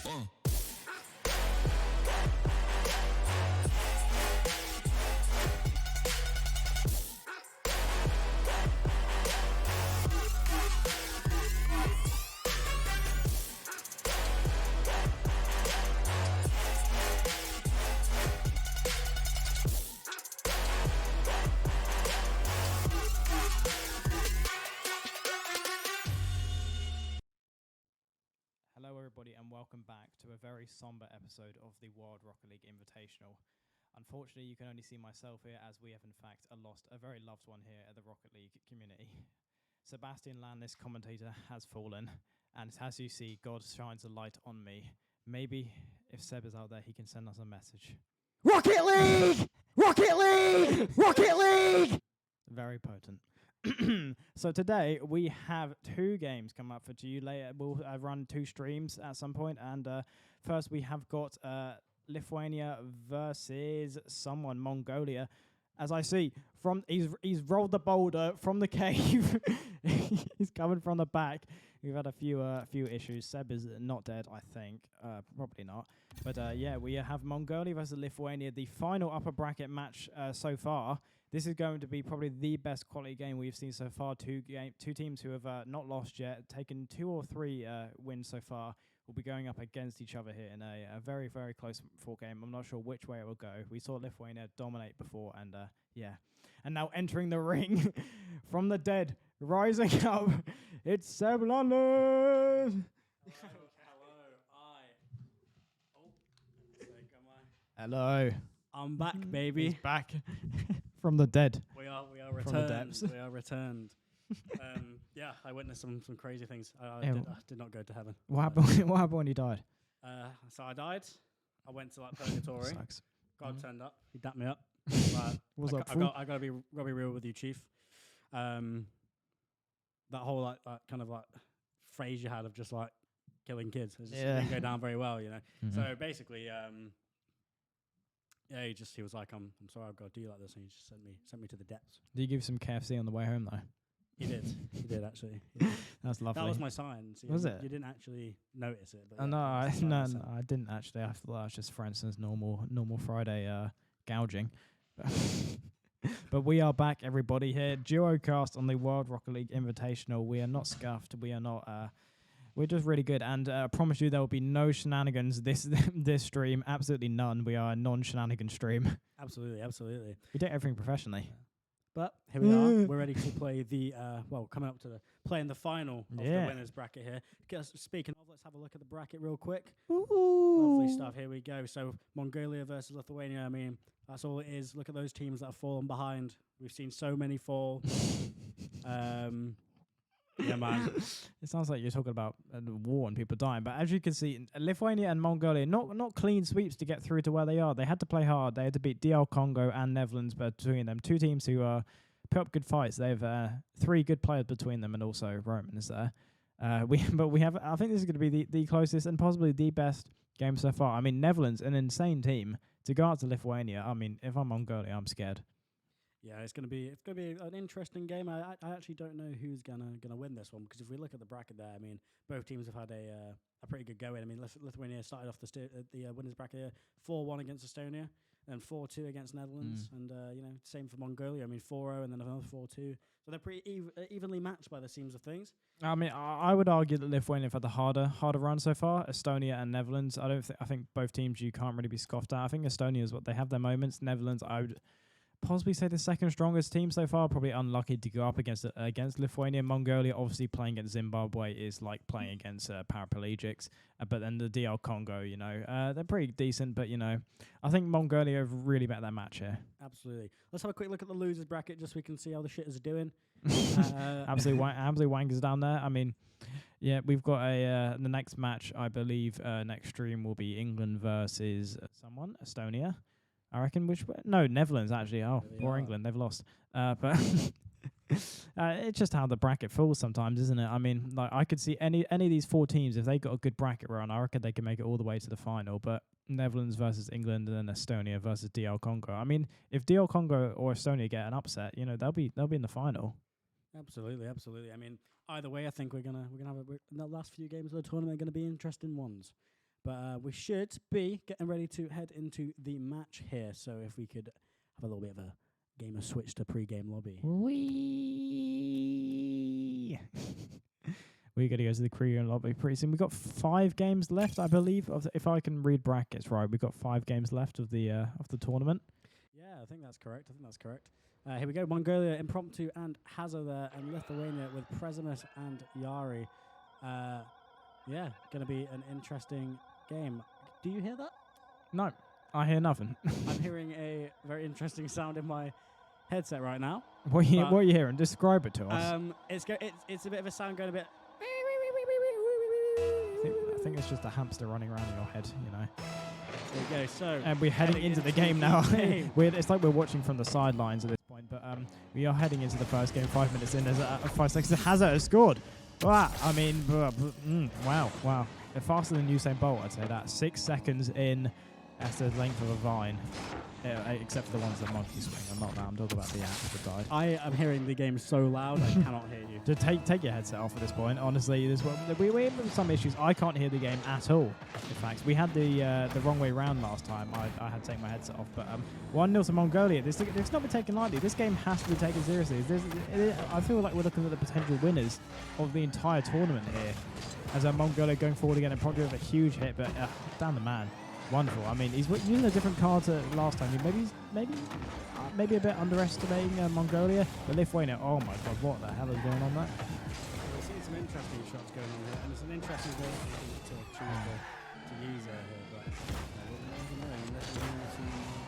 Hello everybody and welcome back to a very somber episode of the World Rocket League Invitational. Unfortunately, you can only see myself here as we have in fact lost a very loved one here at the Rocket League community. Sebastian Landis, commentator, has fallen, and as you see, God shines a light on me. Maybe if Seb is out there, he can send us a message. Rocket League! Rocket League! Rocket League! Very potent. So today we have two games come up for you later. We'll run two streams at some point, and first we have got Lithuania versus someone, Mongolia. As I see, he's rolled the boulder from the cave. He's coming from the back. We've had a few issues. Seb is not dead, I think. Probably not. But yeah, we have Mongolia versus Lithuania, the final upper bracket match so far. This is going to be probably the best quality game we've seen so far. Two teams who have not lost yet, taken 2 or 3 wins so far, will be going up against each other here in a very, very close fought game. I'm not sure which way it will go. We saw Lithuania dominate before, and yeah. And now entering the ring from the dead, rising up, it's Seb Landis! Hello. I'm back, baby. He's back from the dead. We are From the returned. depths. We are returned. Yeah, I witnessed some crazy things. I did not go to heaven. What happened? What happened when you died? So I died. I went to purgatory. Sucks. God turned up. He dapped me up. Was I, up I, full? got, I gotta be real with you, Chief. That whole kind of phrase you had of just killing kids, it just didn't go down very well, you know. Mhm. So basically, yeah, he was like, I'm sorry, I've got to do you like this, and he just sent me to the depths. Did you give some KFC on the way home though? He did actually. He did. That's lovely. That was my sign. So Was you, it? You didn't actually notice it, but No, that was the no, sign no, I didn't actually. I thought that was just, for instance, normal Friday gouging. But we are back, everybody, here. Duo cast on the World Rocket League Invitational. We are not scuffed. We are not. We're just really good, and I promise you there will be no shenanigans this stream. Absolutely none. We are a non-shenanigan stream. Absolutely. We do everything professionally. But here we are. We're ready to play the coming up to playing the final of Yeah. the winners bracket here. Speaking of, let's have a look at the bracket real quick. Ooh. Lovely stuff. Here we go. So Mongolia versus Lithuania. I mean, that's all it is. Look at those teams that have fallen behind. We've seen so many fall. Yeah, man. It sounds like you're talking about war and people dying, but as you can see, Lithuania and Mongolia, not clean sweeps to get through to where they are. They had to play hard. They had to beat DR Congo and Netherlands between them. Two teams who put up good fights. They have 3 good players between them, and also Roman is there. I think this is going to be the closest and possibly the best game so far. I mean, Netherlands, an insane team. To go out to Lithuania, I mean, if I'm Mongolia, I'm scared. Yeah, it's gonna be an interesting game. I actually don't know who's gonna win this one, because if we look at the bracket there, I mean, both teams have had a pretty good go in. I mean, Lithuania started off the winners bracket here 4-1 against Estonia, then 4-2 against Netherlands, and same for Mongolia. I mean, 4-0 and then another 4-2. So they're pretty evenly matched by the seams of things. I mean, I would argue that Lithuania have had the harder run so far. Estonia and Netherlands. I think both teams you can't really be scoffed at. I think Estonia is what they have their moments. Netherlands, I would possibly say the second strongest team so far. Probably unlucky to go up against Lithuania. Mongolia, obviously playing against Zimbabwe is like playing against paraplegics. But then the DR Congo, they're pretty decent. But I think Mongolia have really bet that match here. Absolutely. Let's have a quick look at the losers bracket just so we can see how the shitters are doing. Absolutely wankers down there. I mean, yeah, we've got the next match. I believe next stream will be England versus Estonia. I reckon. Netherlands actually. Oh, poor England, they've lost. But it's just how the bracket falls sometimes, isn't it? I mean, like I could see any of these 4 teams, if they got a good bracket run, I reckon they can make it all the way to the final. But Netherlands versus England and then Estonia versus DR Congo. I mean, if DR Congo or Estonia get an upset, they'll be in the final. Absolutely. I mean, either way, I think we're gonna have the last few games of the tournament are gonna be interesting ones. But we should be getting ready to head into the match here. So if we could have a little bit of a gamer switch to pre-game lobby. Wee. We're going to go to the Korean lobby pretty soon. We've got 5 games left, I believe. If I can read brackets right, we've got 5 games left of the tournament. Yeah, I think that's correct. Here we go. Mongolia, Impromptu, and Hazard there, and Lithuania with Presimus and Yari. Yeah, going to be an interesting game. Do you hear that? No, I hear nothing. I'm hearing a very interesting sound in my headset right now. What are you hearing? Describe it to us. It's a bit of a sound going a bit. I think it's just a hamster running around in your head, you know. There we go. So, and we're heading into the game now. It's like we're watching from the sidelines at this point, but we are heading into the first game. 5 minutes in, there's 5 seconds. Hazard has scored. Wow, I mean, wow. They're faster than Usain Bolt, I'd say that. 6 seconds in. That's the length of a vine, except for the ones that monkey swing. I'm not that. I'm talking about the app that died. I am hearing the game so loud I cannot hear you. To take your headset off at this point. Honestly, we have some issues. I can't hear the game at all. In fact, we had the wrong way round last time. I had to take my headset off. But 1-0 to Mongolia. It's not been taken lightly. This game has to be taken seriously. I feel like we're looking at the potential winners of the entire tournament here. As Mongolia going forward again and probably with a huge hit, but down the man. Wonderful. I mean, he's using a different card to last time. Maybe a bit underestimating Mongolia, but Lithuania. Oh my God, what the hell is going on there? We've seen some interesting shots going on here, and it's an interesting way to choose to use here. But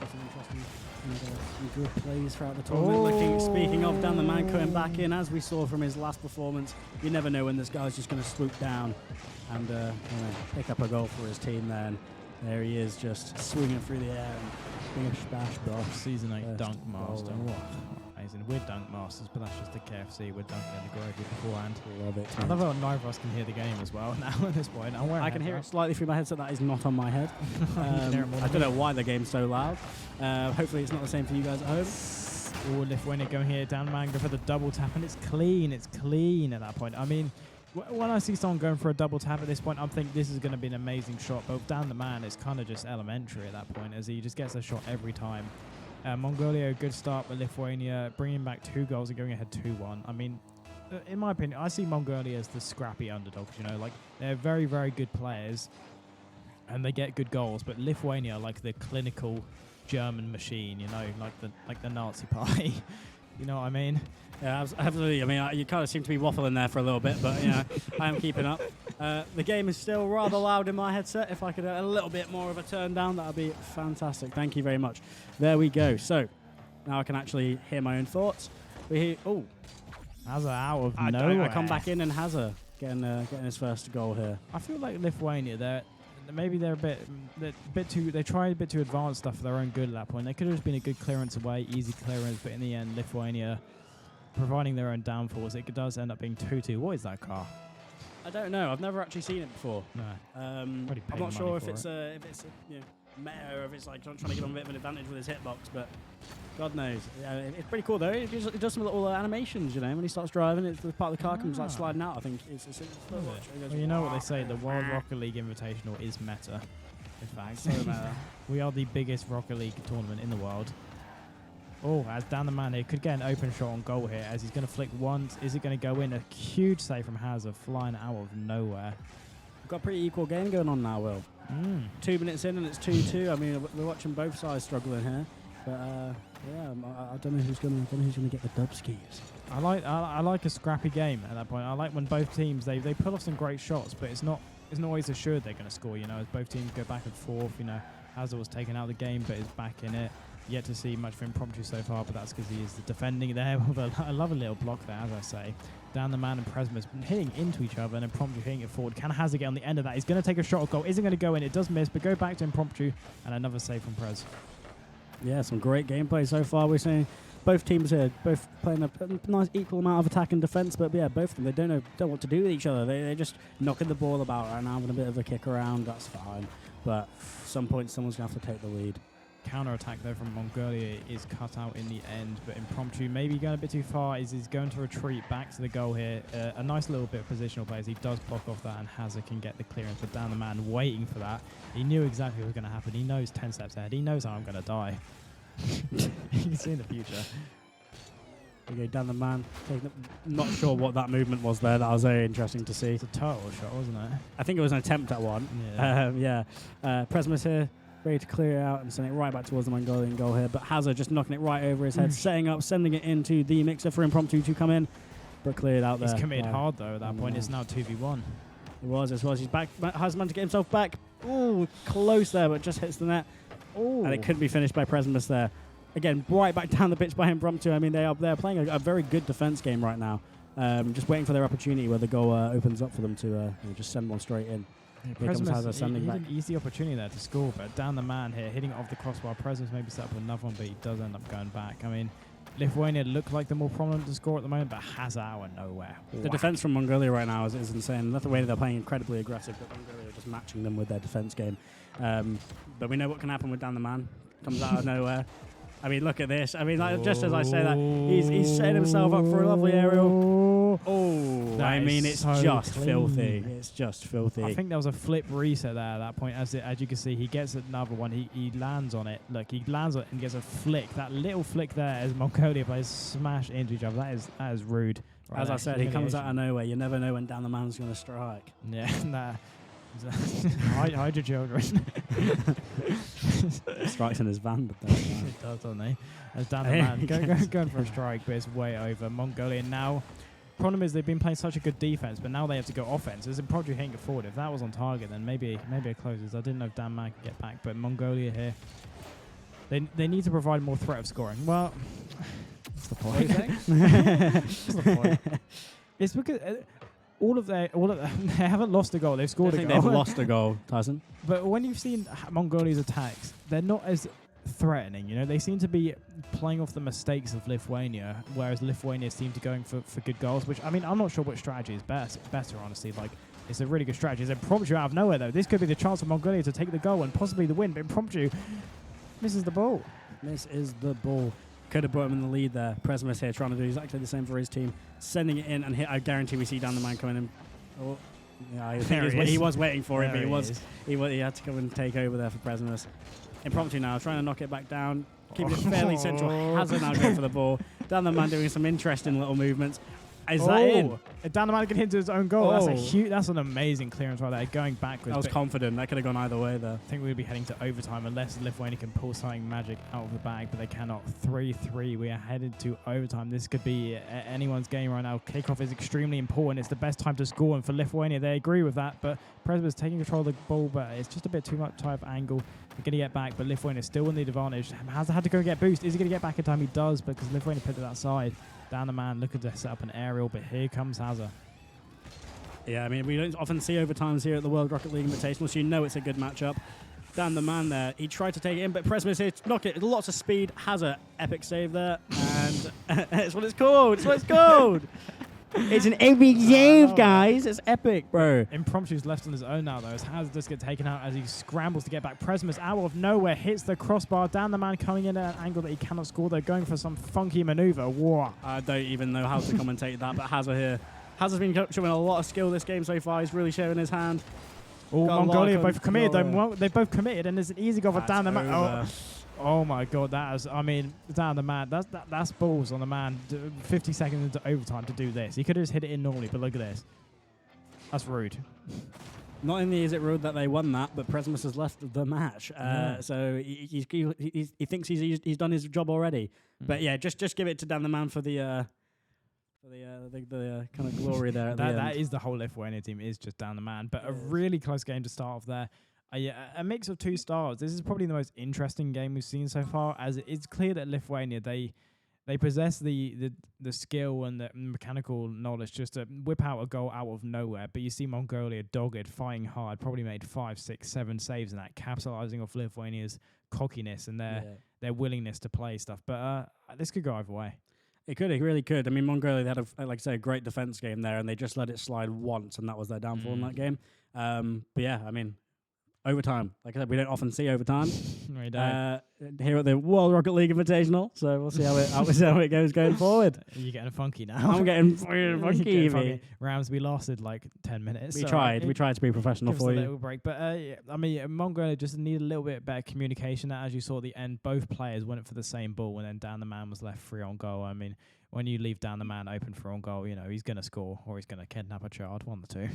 some interesting good plays throughout the tournament. Speaking of Dan the Man coming back in, as we saw from his last performance, you never know when this guy's just going to swoop down and pick up a goal for his team there. And there he is, just swinging through the air and bish bash bosh. Season 8 dunk master. Amazing. We're dunk masters, but that's just the KFC. We're dunking in the gravy beforehand. Love it. I love how neither of us can hear the game as well now at this point. I can hear it slightly through my headset. That is not on my head. I don't know why the game's so loud. Hopefully it's not the same for you guys at home. Oh, Lithuania going here, down Manga for the double tap, and it's clean at that point. I mean, when I see someone going for a double tap at this point, I'm thinking this is going to be an amazing shot. But down the man, it's kind of just elementary at that point, as he just gets a shot every time. Mongolia, good start, but Lithuania bringing back 2 goals and going ahead 2-1. I mean, in my opinion, I see Mongolia as the scrappy underdogs. You know, like they're very, very good players, and they get good goals. But Lithuania, like the clinical German machine. You know, like the Nazi party. You know what I mean? Yeah, absolutely. I mean, you kind of seem to be waffling there for a little bit, but, I am keeping up. The game is still rather loud in my headset. If I could a little bit more of a turn down, that would be fantastic. Thank you very much. There we go. So, now I can actually hear my own thoughts. We hear... Oh. Hazard out of nowhere. I come back in and Hazard getting his first goal here. I feel like Lithuania, they're a bit too. They tried a bit too advanced stuff for their own good at that point. They could have just been a good clearance away, easy clearance, but in the end, Lithuania providing their own downfalls. It does end up being 2-2. What is that car? I don't know. I've never actually seen it before. No. I'm not sure if it's meta or if it's like trying to give him a bit of an advantage with his hitbox, but God knows. It's pretty cool though. It does some little animations, when he starts driving. It's the part of the car comes like sliding out. I think it's well, you know what they say, the World Rocket League Invitational is meta. In fact, so meta. We are the biggest Rocket League tournament in the world. Oh, as down the man here, could get an open shot on goal here as he's going to flick once. Is it going to go in? A huge save from Hazard, flying out of nowhere. We've got a pretty equal game going on now, Will. 2 minutes in and it's 2-2. I mean, we're watching both sides struggling here. But I don't know who's going to get the dub skis. I like a scrappy game at that point. I like when both teams they pull off some great shots, but it's not always assured they're going to score. As both teams go back and forth. Hazard was taken out of the game, but is back in it. Yet to see much of Impromptu so far, but that's because he is defending there with a lovely little block there, as I say. Down the man and Presmus hitting into each other, and Impromptu hitting it forward. Can Hazard get on the end of that? He's going to take a shot at goal. Isn't going to go in. It does miss, but go back to Impromptu, and another save from Prez. Yeah, some great gameplay so far. We're seeing both teams here, both playing a nice equal amount of attack and defence, but yeah, both of them, they don't know what to do with each other. They're just knocking the ball about right now, having a bit of a kick around. That's fine. But at some point, someone's going to have to take the lead. counter-attack there from Mongolia is cut out in the end, but Impromptu maybe going a bit too far. Is going to retreat back to the goal here. A nice little bit of positional play as he does block off that, and Hazard can get the clearance, but down the man waiting for that. He knew exactly what was going to happen. He knows 10 steps ahead. He knows how I'm going to die. You can see in the future. We go down the man. Not sure what that movement was there. That was very interesting to see. It's a turtle shot, wasn't it? I think it was an attempt at one. Yeah. Presmus here, ready to clear it out and send it right back towards the Mongolian goal here. But Hazard just knocking it right over his head, setting up, sending it into the mixer for Impromptu to come in. But cleared out there. He's committed hard, though, at that point. It's now 2v1. It was. He's back. Has managed to get himself back. Ooh, close there, but just hits the net. Ooh. And it couldn't be finished by Presmus there. Again, right back down the pitch by Impromptu. I mean, they're playing a very good defense game right now. Just waiting for their opportunity where the goal opens up for them to just send one straight in. Here comes Hazard sending back. An easy opportunity there to score, but down the man here, hitting it off the crossbar. Presence maybe set up another one, but he does end up going back. I mean, Lithuania look like the more prominent to score at the moment, but Hazard out of nowhere. The defense from Mongolia right now is insane. Lithuania, they're playing incredibly aggressive, but Mongolia are just matching them with their defense game. But we know what can happen with down the man. Comes out of nowhere. I mean, look at this. I mean, just as I say that, he's setting himself up for a lovely aerial. Oh, I mean, it's so just clean. Filthy. It's just filthy. I think there was a flip reset there at that point. As you can see, he gets another one. He lands on it. Look, he lands on it and gets a flick. That little flick there as Mongolia players smash into each other. That is rude. Right, as I said, he comes out of nowhere. You never know when down the man's going to strike. Yeah, nah. Hide your children. Strikes in his van, but it does, doesn't he? As down the man going for a strike, but it's way over. Mongolia now. Problem is they've been playing such a good defense, but now they have to go offense. There's a project hitting it forward. If that was on target, then maybe it closes. I didn't know if Dan Man could get back, but Mongolia here, they need to provide more threat of scoring. Well, what's the point? What's the point? It's because. They haven't lost a goal. They've scored a goal. They've lost a goal, Tyson. But when you've seen Mongolia's attacks, they're not as threatening. You know, they seem to be playing off the mistakes of Lithuania, whereas Lithuania seem to going for good goals. Which I mean, I'm not sure which strategy is better. Honestly, like it's a really good strategy. It's Impromptu out of nowhere though. This could be the chance for Mongolia to take the goal and possibly the win. But Impromptu misses the ball. This is the ball. Could have brought him in the lead there. Presmus here trying to do exactly the same for his team. Sending it in and hit. I guarantee we see down the man coming in. Oh, yeah, I think he was waiting for it, but he had to come and take over there for Presmus. Impromptu now, trying to knock it back down. Keeping it fairly central. Hazard now going for the ball. Down the man doing some interesting little movements. Is that in? Down the man can hit his own goal. That's an amazing clearance right there. Going backwards. I was confident. That could have gone either way there. I think we'd be heading to overtime unless Lithuania can pull something magic out of the bag, but they cannot. 3-3. We are headed to overtime. This could be anyone's game right now. Kickoff is extremely important. It's the best time to score, and for Lithuania, they agree with that. But Presby's taking control of the ball, but it's just a bit too much type of angle. They're going to get back, but Lithuania still in the advantage. Has had to go and get boost. Is he going to get back in time? He does, because Lithuania put it outside. Down the man, looking to set up an aerial, but here comes Hazard. Yeah, I mean, we don't often see overtimes here at the World Rocket League Invitational, so you know it's a good matchup. Down the man there, he tried to take it in, but Presmus here to knock it. Lots of speed. Hazard, epic save there, and it's what it's called. It's what it's called. It's an epic save, guys. It's epic, bro. Impromptu's left on his own now, though, as Hazard does get taken out as he scrambles to get back. Presmus out of nowhere hits the crossbar. Down the man coming in at an angle that he cannot score. They're going for some funky maneuver. Whoa. I don't even know how to commentate that, but Hazard here. Hazard's been showing a lot of skill this game so far. He's really showing his hand. Oh, Mongolia both committed, though. Well, they both committed, and there's an easy goal for down the man. Oh my God, down the man. That's balls on the man. 50 seconds into overtime to do this. He could have just hit it in normally, but look at this. That's rude. Not only is it rude that they won that, but Presmus has left the match. So he thinks he's done his job already. But yeah, just give it to Dan the man for the kind of glory there. That is the whole Lithuania team is just down the man. But a really close game to start off there. A mix of two styles. This is probably the most interesting game we've seen so far, as it's clear that Lithuania, they possess the skill and the mechanical knowledge just to whip out a goal out of nowhere. But you see Mongolia dogged, fighting hard, probably made 5, 6, 7 saves in that, capitalizing off Lithuania's cockiness and their willingness to play stuff. But this could go either way. It really could. I mean, Mongolia, they had, a great defense game there, and they just let it slide once, and that was their downfall in that game. But yeah, I mean, overtime. Like I said, we don't often see overtime. We don't. Here at the World Rocket League Invitational, so we'll see how it goes going forward. You're getting funky now. I'm getting You're funky. getting mate. Rounds we lasted like 10 minutes. We so tried to be professional give us for a you. little break. But yeah, I mean, Mongolia just need a little bit better communication. As you saw at the end, both players went for the same ball, and then down the man was left free on goal. I mean, when you leave down the man open for on goal, he's going to score or he's going to kidnap a child, one of the two.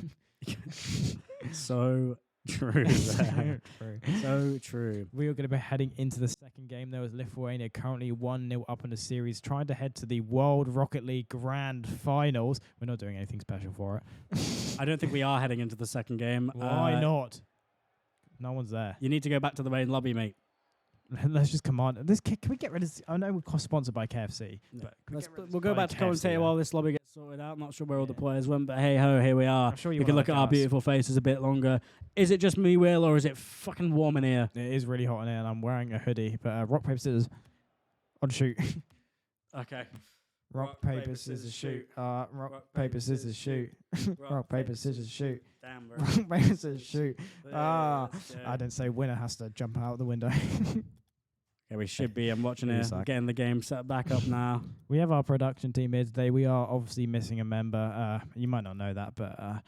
So true. So true. So true. We are going to be heading into the second game. There was Lithuania currently 1-0 up in the series, trying to head to the World Rocket League Grand Finals. We're not doing anything special for it. I don't think we are heading into the second game. Why not? No one's there. You need to go back to the main lobby, mate. Let's just come on. Can we get rid of I know we're sponsored by KFC. But We'll go back to commentator while this lobby gets sorted out. Not sure where all the Yeah. players went, but hey ho, here we are. I'm sure you We can wanna look at look our at us. beautiful faces a bit longer. Is it just me, Will, or is it fucking warm in here? It is really hot in here, and I'm wearing a hoodie. But rock, paper, scissors. On shoot. Okay. Rock, paper, scissors, shoot. Rock, paper, scissors, shoot. Rock, paper, scissors, shoot. Damn, bro. Rock, paper, scissors, shoot. I I didn't say winner has to jump out the window. Okay, we should be. I'm watching You it. suck. Getting the game set back up now. We have our production team here today. We are obviously missing a member. You might not know that, but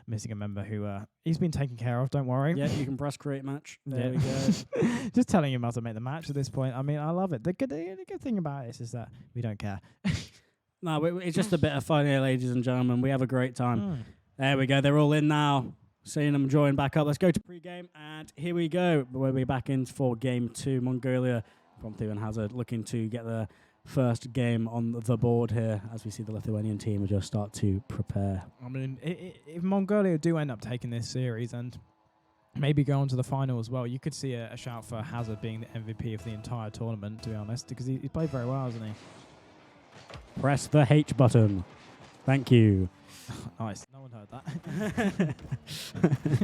missing a member who he's been taken care of. Don't worry. Yeah, you can press create match. There Yeah. we go. Just telling him how to make the match at this point. I mean, I love it. The good thing about this is that we don't care. No, it's just a bit of fun here, ladies and gentlemen. We have a great time. There we go. They're all in now. Seeing them join back up. Let's go to pre-game, and here we go. We'll be back in for game 2. Mongolia, Promptu and Hazard looking to get the first game on the board here as we see the Lithuanian team just start to prepare. I mean, if Mongolia do end up taking this series and maybe go on to the final as well, you could see a shout for Hazard being the MVP of the entire tournament, to be honest, because he played very well, hasn't he? Press the H button. Thank you. Nice. No one heard that.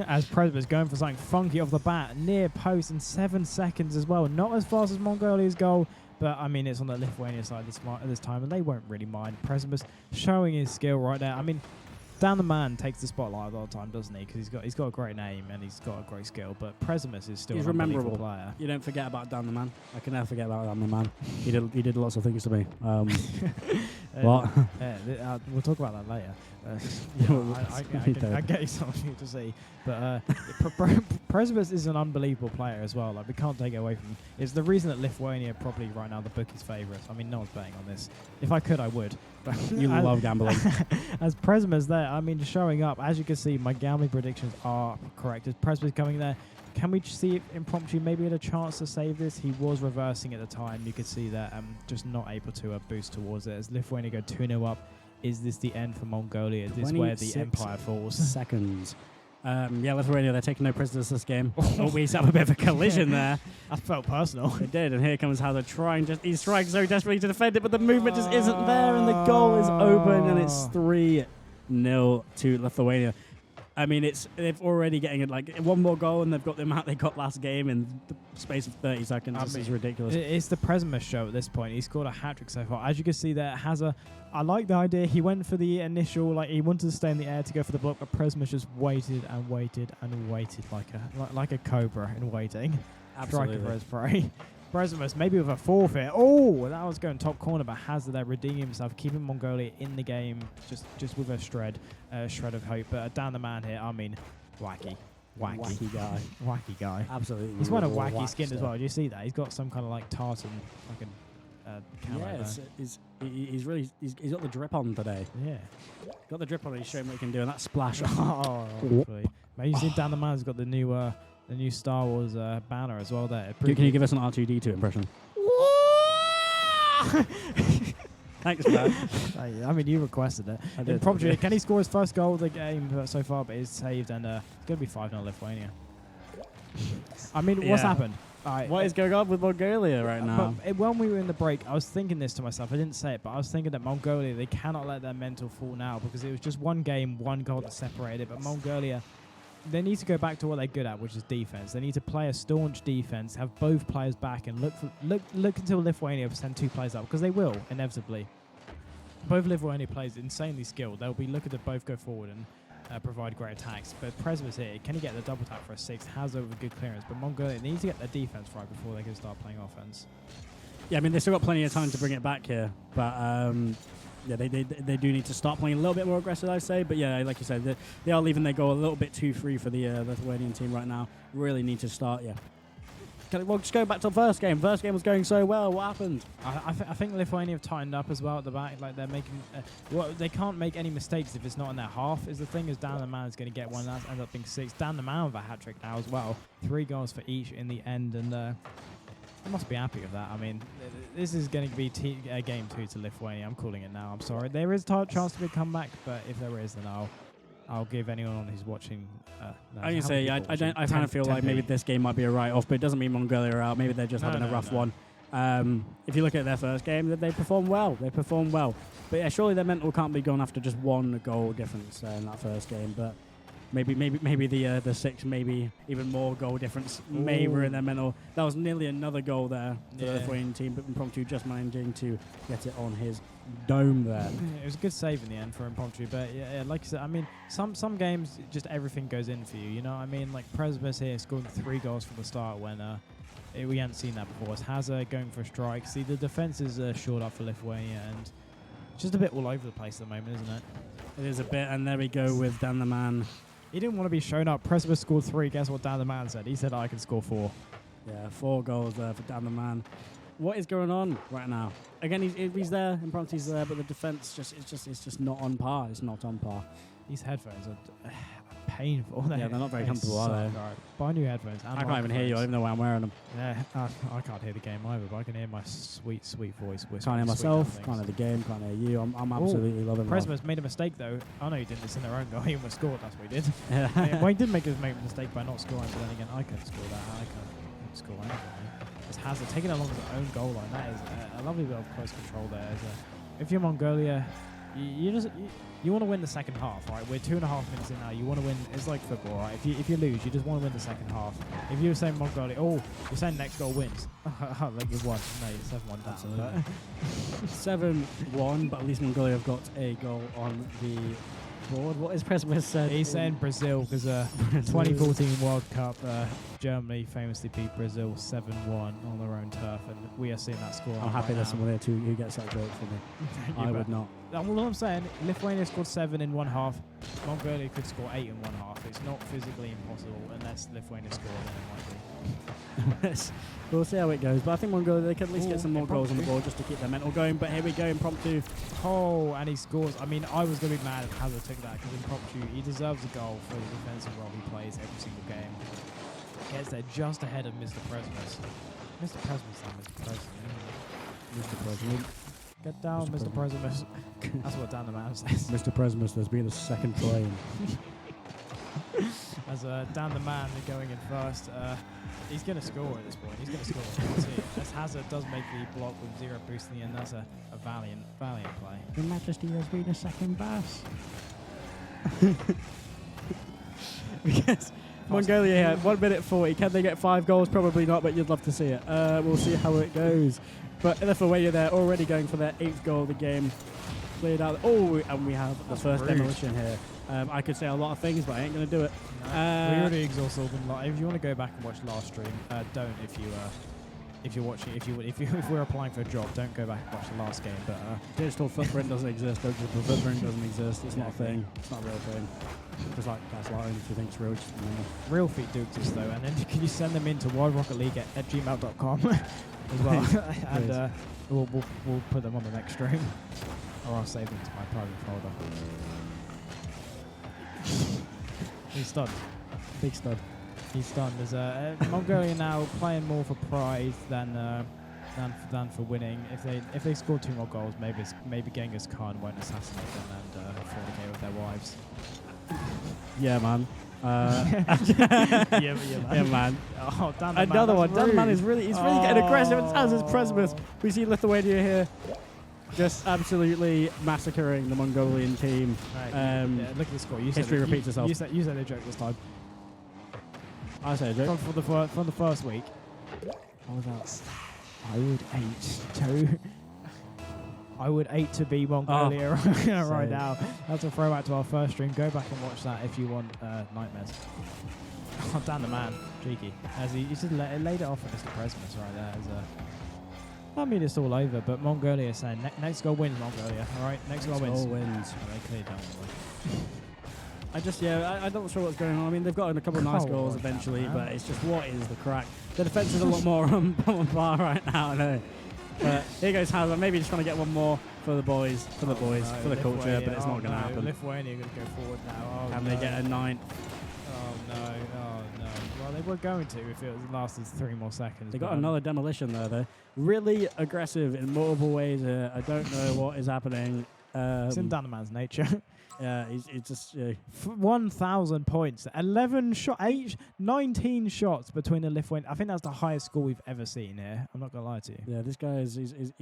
As Presby's going for something funky off the bat, near post in 7 seconds as well. Not as fast as Mongolia's goal, but I mean it's on the Lithuania side this time, and they won't really mind. Presby's showing his skill right there. I mean, down the man takes the spotlight all the time, doesn't he? Because he's got a great name and he's got a great skill. But Presimus is still He's an unbelievable rememberable. player. You don't forget about Dan the Man. I can never forget about Dan the Man. He did lots of things to me. What? Yeah, we'll talk about that later. I get you something to see, but Presbyus is an unbelievable player as well. Like, we can't take it away from him. It's the reason that Lithuania probably right now the bookies' favourites. I mean, no one's betting on this. If I could, I would. But You love gambling. as Presbyus there, I mean, showing up. As you can see, my gambling predictions are correct. As Presbyus coming there, can we see impromptu maybe had a chance to save this? He was reversing at the time. You could see that just not able to boost towards it. As Lithuania go 2-0 up. Is this the end for Mongolia? Is this where the empire falls? Seconds. Yeah, Lithuania, they're taking no prisoners this game. Oh, we have a bit of a collision there. That felt personal. It did, and here comes Hazard he's trying so desperately to defend it, but the movement just isn't there, and the goal is open, and it's 3-0 to Lithuania. I mean, they're already getting it like one more goal, and they've got the amount they got last game in the space of 30 seconds. This is ridiculous. It's the Presmus show at this point. He scored a hat-trick so far. As you can see there, Hazard, I like the idea. He went for the initial, he wanted to stay in the air to go for the block, but Presmus just waited and waited and waited like a cobra in waiting. Absolutely. Striking for his prey. Presmus maybe with a forfeit. Oh, that was going top corner, but Hazard there redeeming himself, keeping Mongolia in the game just with a shred of hope. But down the man here, I mean, wacky guy. wacky guy. Absolutely. He's wearing a wacky wack skin as stuff. well. Do you see that? He's got some kind of tartan, camo Yeah, there. he's got the drip on today. Yeah. Got the drip on. He's showing what he can do, and that splash. Oh, hopefully. Maybe you see down the man's got the new Star Wars banner as well there. Can you give us an R2D2 impression? Thanks, man. I mean, you requested it. I did. Probably, can he score his first goal of the game so far? But he's saved, and it's going to be 5-0 Lithuania. I mean, what's Yeah. happened? What is going on with Mongolia right now? But when we were in the break, I was thinking this to myself. I didn't say it, but I was thinking that Mongolia, they cannot let their mental fall now because it was just one game, one goal that separated it. But Mongolia, they need to go back to what they're good at, which is defense. They need to play a staunch defense, have both players back, and look until Lithuania send 2 players up, because they will inevitably. Both Lithuania players insanely skilled. They'll be looking to both go forward, and provide great attacks. But Presmus here, can he get the double tap for a 6? Has over good clearance, but Mongolia needs to get their defense right before they can start playing offense. Yeah, I mean, they still got plenty of time to bring it back here, but yeah, they do need to start playing a little bit more aggressive, I'd say. But yeah, like you said, they are leaving their goal a little bit too free for the Lithuanian team right now. Really need to start, yeah. Well, just go back to the first game. First game was going so well. What happened? I think Lithuania have tightened up as well at the back. Like they're making, they can't make any mistakes if it's not in their half. Is the thing is Dan the Man is going to get one. That ends up being 6. Dan the Man with a hat trick now as well. 3 goals for each in the end, and they must be happy with that. I mean, this is going to be game 2 to Lithuania. I'm calling it now. I'm sorry. There is a chance to be a comeback, but if there is, then I'll give anyone who's watching. I can say I kind of feel like maybe this game might be a write-off, but it doesn't mean Mongolia are out. Maybe they're just having a rough one. If you look at their first game, they performed well. But yeah, surely their mental can't be gone after just 1 goal difference in that first game. But maybe the 6, maybe even more goal difference. Ooh. Maybe were in their mental. That was nearly another goal there for the Lithuanian team, but Impromptu just managing to get it on his dome there. It was a good save in the end for Impromptu, but yeah, like you said, I mean, some games just everything goes in for you. You know what I mean? Like Presmus here scoring 3 goals from the start when we hadn't seen that before. It's Hazard going for a strike. See, the defense is shored up for Lithuania, and just a bit all over the place at the moment, isn't it? It is a bit, and there we go with Dan the Man. He didn't want to be shown up. Presmus scored 3. Guess what Dan the Man said? He said, I can score 4. Yeah, 4 goals there for Dan the Man. What is going on right now? Again, he's there, Impromptu's there, but the defense it's just not on par. It's not on par. These headphones are painful. Yeah, they're not very comfortable, are they? Buy new headphones. I can't even hear you. I don't even know why I'm wearing them. Yeah, I can't hear the game either, but I can hear my sweet, sweet voice. Can't hear myself. Can't hear the game. Can't hear you. I'm absolutely loving it. Presmus made a mistake though. I know he didn't. It's in their own goal. He almost scored. That's what he did. Yeah. Well, he did make a mistake by not scoring, but then again, I couldn't score that. I couldn't score anything. It's Hazard taking it along his own goal line. That is a lovely bit of close control there. If you're Mongolia, you want to win the second half, right? We're 2.5 minutes in now. You want to win. It's like football, right? If you lose, you just want to win the second half. If you're saying Mongolia, you're saying next goal wins. Like you've won. No, you're 7-1 down. 7-1, but at least Mongolia have got a goal on the board. What is Presmus said? He's saying Brazil because 2014 World Cup, Germany famously beat Brazil 7-1 on their own turf, and we are seeing that score. I'm happy there's someone there too who gets that joke for me. I would not. All I'm saying, Lithuania scored 7 in one half. Mongolia could score 8 in one half. It's not physically impossible unless Lithuania score, then it might be. We'll see how it goes, but I think Mongolia, they can at least get some more goals on the board just to keep their mental going. But here we go, Impromptu. Oh, and he scores. I mean, I was going to be mad if Hazard took that because Impromptu, he deserves a goal for the defensive role he plays every single game. Gets there just ahead of Mr. Presmus. Mr. Presmus, Mr. President. Mr. President. Get down, Mr. Presmus. That's what Dan the Man says. Mr. Presmus, there's been a second train. As Dan the Man going in first. He's going to score at this point. He's going to score. As Hazard does make the block with 0 boost in the end, that's a valiant play. Your Majesty, there's been a second pass. Because Mongolia here, 1 minute 40. Can they get 5 goals? Probably not, but you'd love to see it. We'll see how it goes. But Lithuania, they're already going for their 8th goal of the game. Cleared out. Oh, and we have the first demolition here. I could say a lot of things, but I ain't going to do it. We already exhausted them. If you want to go back and watch last stream, don't. If you're watching, if we're applying for a job, don't go back and watch the last game. But digital footprint doesn't exist. Digital footprint doesn't exist. It's not a thing. It's not a real thing. Just like gaslighting, if you think it's real, just real feet do exist though. And then can you send them into wildrocketleague@gmail.com as well, and we'll put them on the next stream, or I'll save them to my private folder. He's stunned. Big stud. He's stunned. There's Mongolia now playing more for pride than for winning. If they score 2 more goals, maybe Genghis Khan won't assassinate them and fornicate with their wives. Yeah, man. Yeah, man. Oh, another one. Dan the Man is really getting aggressive. It's as is Presmus. We see Lithuania here. Just absolutely massacring the Mongolian team. Right, look at the score. History repeats itself. You said a joke this time. I said a joke. From the first week. What was that? I would H2. I would hate to be Mongolia right now. That's a throwback to our first stream. Go back and watch that if you want nightmares. Oh, damn the man. Cheeky. As he just laid it off for Mr. Presimus right there. I mean, it's all over, but Mongolia is saying, next goal wins, Mongolia. All right, next goal wins. Oh, they clearly don't. I'm not sure what's going on. I mean, they've gotten a couple of nice goals eventually, but it's just what is the crack? The defense is a lot more on par right now, I know. But here goes Hazard, maybe just trying to get one more for the boys, for the culture, but it's not going to happen. Lithuania are going to go forward now. Can they get a 9th? Oh no. Well, they were going to if it lasted 3 more seconds. They got another demolition there, though. Really aggressive in multiple ways. I don't know what is happening. It's in Danaman's nature. Yeah, he's just 1,000 points, 19 shots between the Lithuania. I think that's the highest score we've ever seen here. I'm not gonna lie to you. Yeah, this guy is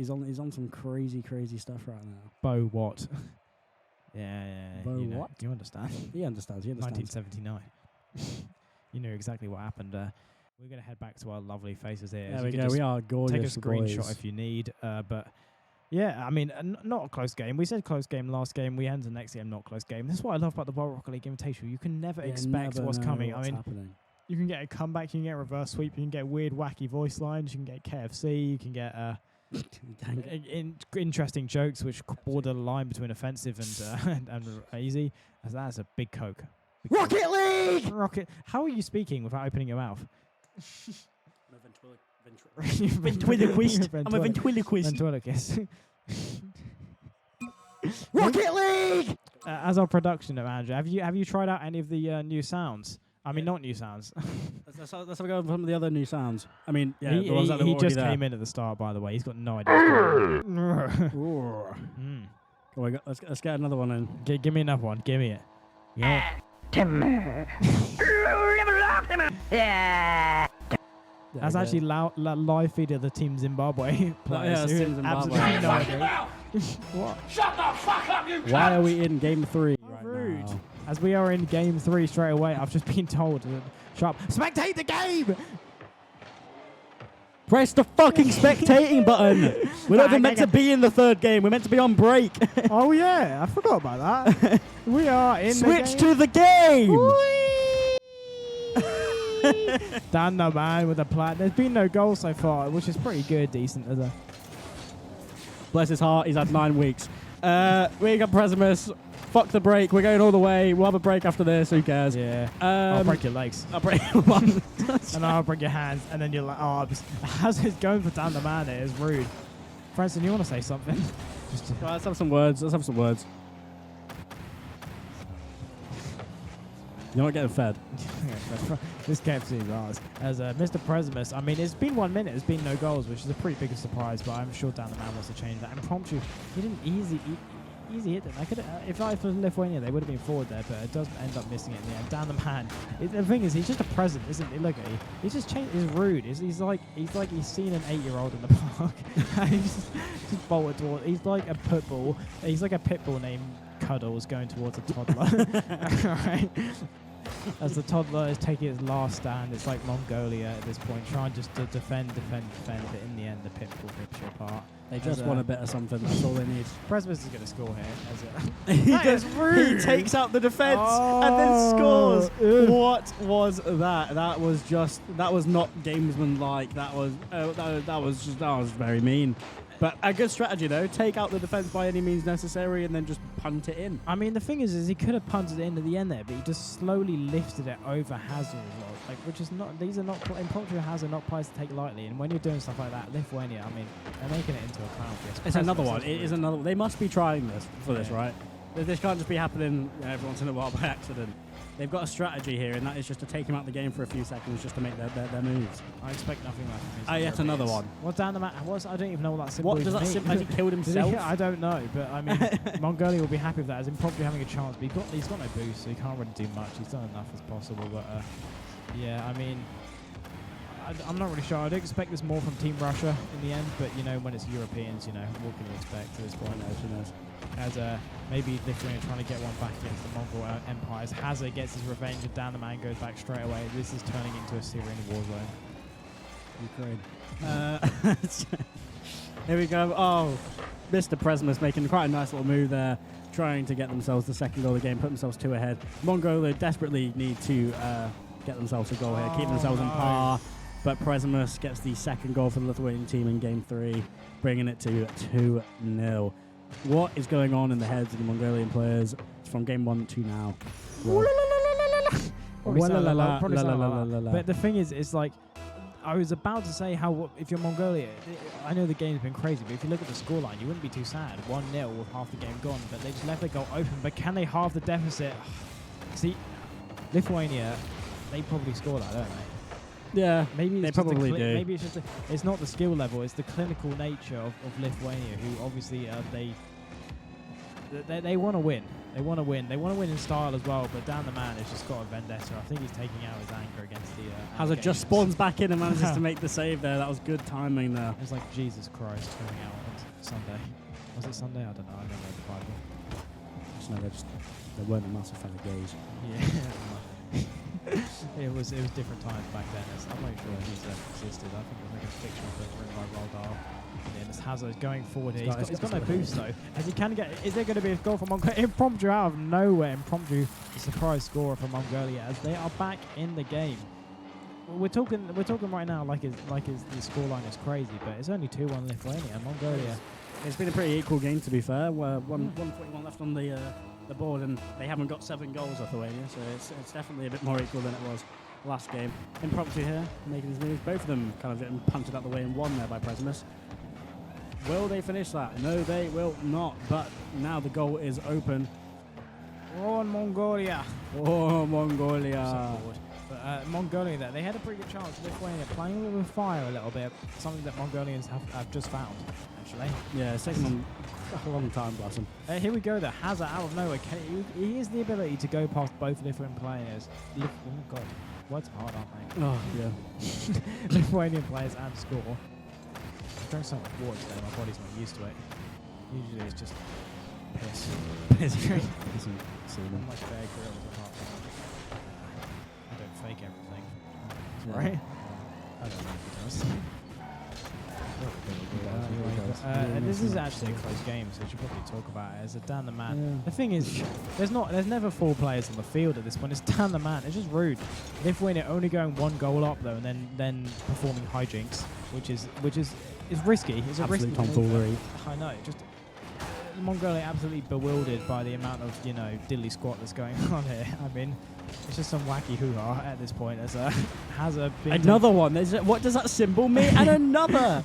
on some crazy stuff right now. Bo what? Yeah. Bo what? You understand? He understands. 1979. You knew exactly what happened. We're gonna head back to our lovely faces here. There we go. We are gorgeous. Take a screenshot if you need, but. Yeah, I mean, not a close game. We said close game last game. We end the next game, not close game. That's what I love about the World Rocket League Invitational. You can never expect what's coming. Happening. You can get a comeback, you can get a reverse sweep, you can get weird, wacky voice lines, you can get KFC, you can get interesting jokes which border the line between offensive and easy. That's a big Coke. Rocket League! Rocket. How are you speaking without opening your mouth? Ventriloquist. I'm a ventriloquist. Ventriloquist. Rocket League! As our production manager, have you tried out any of the new sounds? I mean, not new sounds. Let's have a go with some of the other new sounds. I mean, yeah, he the ones that just there. came in at the start, by the way. He's got no idea. Come on, let's get another one in. Give me another one. Give me it. Yeah. That's actually live feed of the Team Zimbabwe players. Yeah, Team Zimbabwe. Absolutely no idea. What? Shut the fuck up, you Why are we in game 3 How right rude. now? As we are in game 3 straight away, I've just been told to shut up. Spectate the game! Press the fucking spectating button. We're not even meant to be in the 3rd game. We're meant to be on break. Oh yeah, I forgot about that. We are in Switch the game. to the game. Dan the man with a plat. There's been no goal so far, which is pretty good, decent. Bless his heart, he's had 9 weeks. We got Presimus. Fuck the break. We're going all the way. We'll have a break after this. Who cares? Yeah. I'll break your legs. I'll break one. And I'll break your hands. And then you're like, oh, how's it going for Dan the man? It is rude. Francis, you want to say something? Let's have some words. You know what? Getting fed. This KFC is ours. As Mr. Presimus, I mean, it's been 1 minute. There's been no goals, which is a pretty big surprise. But I'm sure Dan the man wants to change that. Impromptu. He didn't easy hit them. I could, if I was Lithuania, they would have been forward there, but it does end up missing it in the end. Dan the man. The thing is, he's just a present, isn't he? Look at him. He's just changed. He's rude. He's like he's seen an 8-year-old in the park. And he's just bolted towards. He's like a pit bull. He's like a pit bull named Cuddles going towards a toddler. Right. As the toddler is taking its last stand, it's like Mongolia at this point, trying just to defend, but in the end, the pit bull rips you apart. They just want a bit of something. That's all they need. Presimus is going to score here. That is rude. He takes out the defense and then scores. What was that? That was not gamesman-like. That was very mean. But a good strategy, though. Take out the defense by any means necessary and then just punt it in. I mean, the thing is he could have punted it in at the end there, but he just slowly lifted it over Hazard, which is not. These are not impromptu Hazard, not players to take lightly. And when you're doing stuff like that, Lithuania, I mean, they're making it into a crown for us. It's another one. It is another. They must be trying this for this, right? This can't just be happening every once in a while by accident. They've got a strategy here, and that is just to take him out of the game for a few seconds just to make their moves. I expect nothing like that. Yet another one. What's down the mat? I don't even know what that symbol What does that symbol? Has he killed himself? I don't know, but I mean, Mongolia will be happy with that, as in probably having a chance. But he's got no boost, so he can't really do much. He's done enough as possible, but yeah, I mean, I'm not really sure. I'd expect this more from Team Russia in the end, but when it's Europeans, what can you expect at this point? As maybe Lithuania trying to get one back against the Mongol empires. Hazard gets his revenge, and Dan the man goes back straight away. This is turning into a Syrian war zone. Ukraine. Here we go. Oh, Mr. Presmus making quite a nice little move there, trying to get themselves the second goal of the game, put themselves 2 ahead. Mongolia desperately need to get themselves a goal here, keep themselves on par. But Presmus gets the second goal for the Lithuanian team in Game 3, bringing it to 2-0. What is going on in the heads of the Mongolian players from Game 1 to now? But the thing is, it's like, I was about to say how if you're Mongolia, I know the game's been crazy, but if you look at the scoreline, you wouldn't be too sad. 1-0 with half the game gone, but they just left the goal open. But can they halve the deficit? See, Lithuania, they probably score that, don't they? Yeah, maybe they it's just probably do. Maybe it's just it's not the skill level; it's the clinical nature of Lithuania, who obviously they want to win. They want to win. They want to win in style as well. But Dan the man has just got a vendetta. I think he's taking out his anger against the. Hazard just spawns back in and manages to make the save there. That was good timing there. It was like Jesus Christ coming out on Sunday. Was it Sunday? I don't know. I never read the Bible. Just know there weren't a massive fan of gays. Yeah. It was different times back then. I'm not sure if these existed. I think it was like a fictional film written by Roald Dahl. And then Hazard going forward here. He's got no boost though. As he can get, is there going to be a goal from Mongolia? Impromptu out of nowhere. Impromptu, a surprise scorer for Mongolia as they are back in the game. We're talking right now like the scoreline is crazy, but it's only 2-1 Lithuania. Mongolia. It's been a pretty equal game to be fair. 141 left on the board, and they haven't got 7 goals, Lithuania, so it's definitely a bit more equal than it was last game. Impromptu here, making his moves. Both of them kind of getting punted out the way and won there by Presmus. Will they finish that? No, they will not, but now the goal is open. On Mongolia. Oh, Mongolia. But Mongolia there, they had a pretty good chance. Lithuania playing with fire a little bit, something that Mongolians have just found, actually. Yeah, it's taken them a long time, bless him. Here we go, the Hazard out of nowhere. He has the ability to go past both Lithuanian players. Oh God, words are hard, aren't they? Oh, yeah. Lithuanian players and score. I drank so much water today, my body's not used to it. Usually it's just piss. Piss drink. I'm like Bear Grylls apart from I don't fake everything. Right? I don't know if he does. This is actually a close game, so we should probably talk about it as a Dan the man. Yeah. The thing is, there's never 4 players on the field at this point. It's Dan the man. It's just rude. Lithuania only going 1 goal up though, and then performing hijinks, which is risky. It's a risky tomfoolery. I know. Just Mongolia absolutely bewildered by the amount of diddly squat that's going on here. I mean, it's just some wacky hoo-ha at this point. As has a big another one. What does that symbol mean? And another.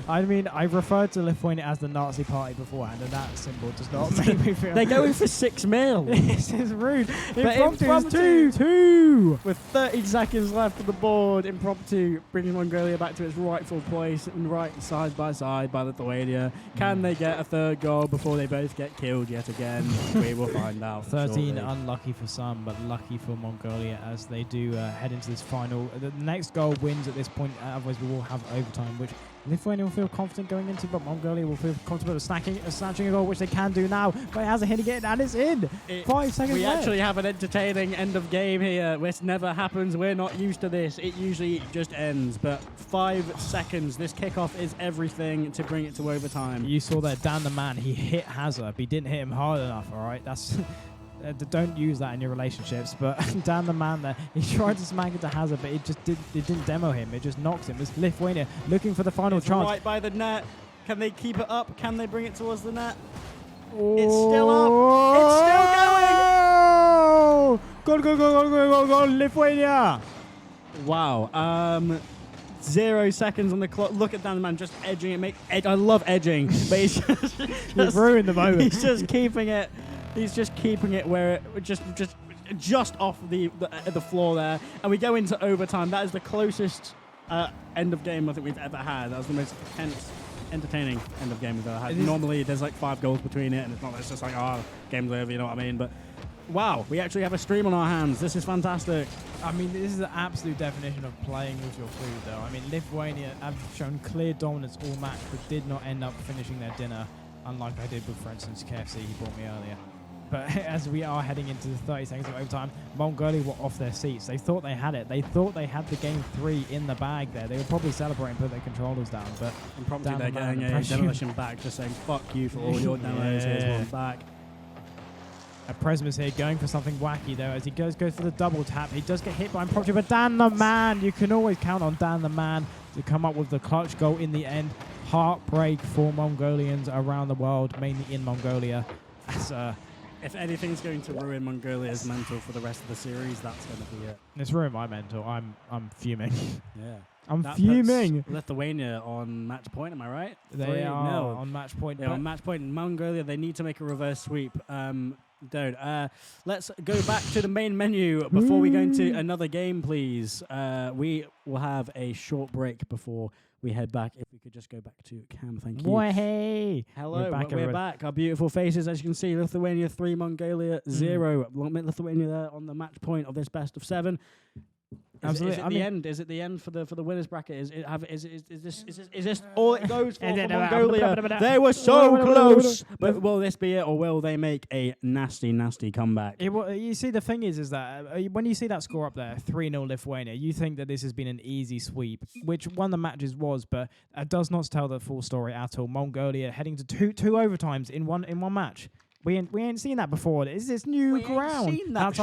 I mean, I referred to Lithuania as the Nazi party beforehand, and that symbol does not make me feel. They're going for 6 mil. This is rude. Impromptu 2 with 30 seconds left on the board. Impromptu bringing Mongolia back to its rightful place and right side by side by Lithuania. Can they get a 3rd goal before they both get killed yet again? We will find out. 13 shortly. Unlucky for some, but lucky for Mongolia as they do head into this final. The next goal wins at this point, otherwise we will have overtime, which Lithuania will feel confident going into, but Mongolia will feel confident snatching a goal, which they can do now. But it has a hitting it, and it's in. 5 seconds We left. actually have an entertaining end of game here. This never happens. We're not used to this. It usually just ends. But 5 seconds. This kickoff is everything to bring it to overtime. You saw that Dan the man, he hit Hazard, but he didn't hit him hard enough, all right? That's... don't use that in your relationships, but Dan the man there, he tried to smack it to Hazard, but it didn't demo him, it just knocked him. It's Lithuania looking for the final chance. Right by the net. Can they keep it up? Can they bring it towards the net? It's still up. It's still going. Go, Lithuania. Wow. 0 seconds on the clock. Look at Dan the man just edging it. I love edging, but he's You've ruined the moment. He's just keeping it. He's just keeping it where it just off the floor there, and we go into overtime. That is the closest end of game I think we've ever had. That was the most tense, entertaining end of game we've ever had. Normally there's like 5 goals between it, and it's just like game's over. You know what I mean? But wow, we actually have a stream on our hands. This is fantastic. I mean, this is the absolute definition of playing with your food, though. I mean, Lithuania have shown clear dominance all match, but did not end up finishing their dinner, unlike I did with, for instance, KFC he bought me earlier. But as we are heading into the 30 seconds of overtime, Mongolia were off their seats. They thought they had it. They thought they had the game 3 in the bag there. They were probably celebrating, put their controllers down. But Impromptu, they're getting a demolition back, just saying, fuck you for all your demos. Here's one back. Presmus here going for something wacky, though, as he goes for the double tap. He does get hit by Impromptu, but Dan the Man, you can always count on Dan the Man to come up with the clutch goal in the end. Heartbreak for Mongolians around the world, mainly in Mongolia. As, if anything's going to ruin Mongolia's mental for the rest of the series, that's going to be it. It's ruined my mental. I'm fuming. Yeah. I'm That fuming. puts Lithuania on match point, am I right? They are 3-0. on match point. They're on match point in Mongolia. They need to make a reverse sweep. Let's go back to the main menu before we go into another game, please. We will have a short break before we head back. If we could just go back to Cam, thank you. Way. Hello, we're back. Our beautiful faces, as you can see, Lithuania 3, Mongolia 0. Lithuania there on the match point of this best of 7. Absolutely. Is it the end for the winners bracket? Is this all it goes for Mongolia? They were so close, but will this be it, or will they make a nasty comeback? You see, the thing is that when you see that score up there, 3-0 Lithuania, you think that this has been an easy sweep, which one of the matches was, but it does not tell the full story at all. Mongolia heading to two overtimes in one match. We ain't seen that before. It's new ground. That's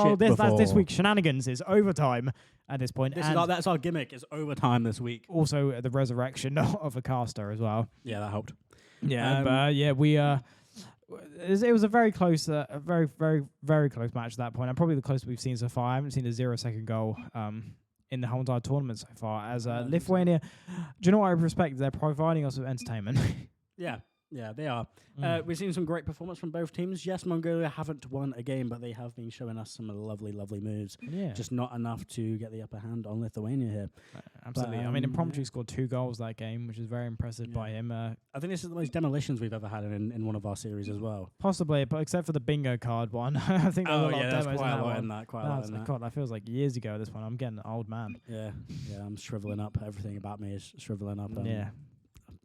this week's shenanigans. Is overtime at this point. That's our gimmick. Is overtime this week. Also, the resurrection of a caster as well. Yeah, that helped. Yeah, it was a very close, a very, very, very close match at that point. And probably the closest we've seen so far. I haven't seen a 0-second goal in the whole entire tournament so far. As Lithuania, do you know what I respect? They're providing us with entertainment. Yeah, they are. We've seen some great performance from both teams. Yes, Mongolia haven't won a game, but they have been showing us some lovely, lovely moves. Yeah. Just not enough to get the upper hand on Lithuania here. Absolutely. But, I mean, Impromptu scored 2 goals that game, which is very impressive by him. I think this is the most demolitions we've ever had in one of our series as well. Possibly, but except for the bingo card one. I think there were a lot of demos quite in a lot one. in that. Quite a lot in that. God, that feels like years ago, this one. I'm getting an old man. Yeah, I'm shriveling up. Everything about me is shriveling up. Yeah.